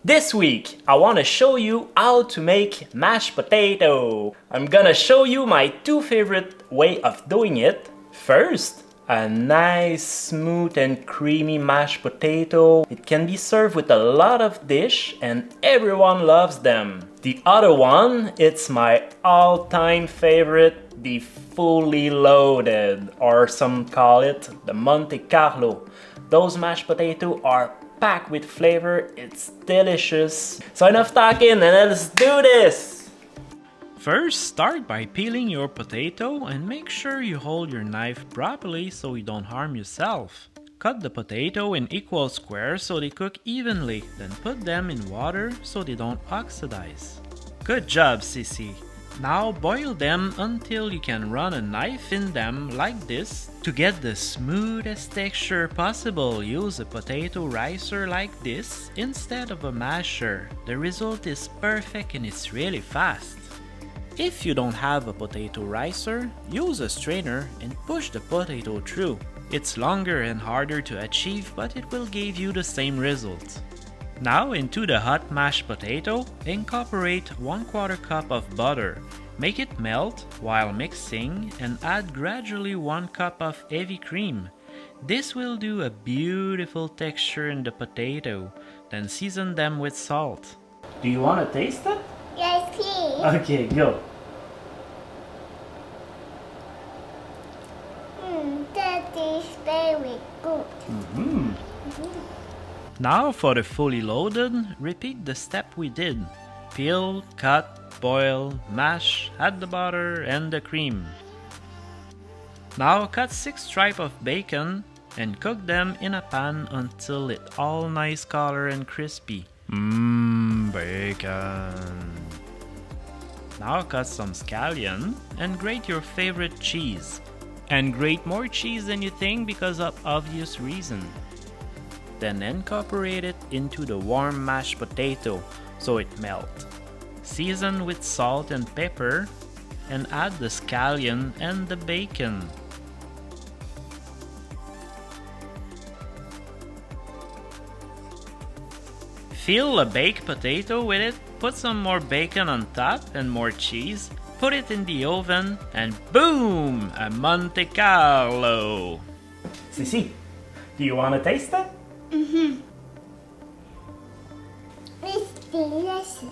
This week, I want to show you how to make mashed potato. I'm gonna show you my two favorite way of doing it. First, a nice smooth and creamy mashed potato. It can be served with a lot of dish and everyone loves them. The other one, it's my all-time favorite, the fully loaded, or some call it the Montecarlo. Those mashed potatoes are packed with flavor, it's delicious. So enough talking and let's do this! First, start by peeling your potato and make sure you hold your knife properly so you don't harm yourself. Cut the potato in equal squares so they cook evenly, then put them in water so they don't oxidize. Good job, Sissy! Now boil them until you can run a knife in them like this. To get the smoothest texture possible, use a potato ricer like this instead of a masher. The result is perfect and it's really fast. If you don't have a potato ricer, use a strainer and push the potato through. It's longer and harder to achieve, but it will give you the same result. Now into the hot mashed potato, incorporate 1/4 cup of butter. Make it melt while mixing and add gradually 1 cup of heavy cream. This will do a beautiful texture in the potato. Then season them with salt. Do you want to taste it? Yes, please. Okay, go. That is very good. Now for the fully loaded, repeat the step we did. Peel, cut, boil, mash, add the butter and the cream. Now cut 6 stripes of bacon and cook them in a pan until it's all nice color and crispy. Bacon. Now cut some scallion and grate your favorite cheese. And grate more cheese than you think because of obvious reason. Then incorporate it into the warm mashed potato so it melts. Season with salt and pepper and add the scallion and the bacon. Fill a baked potato with it, put some more bacon on top and more cheese, put it in the oven and boom! A Montecarlo! Sissy, do you want to taste it? It's delicious.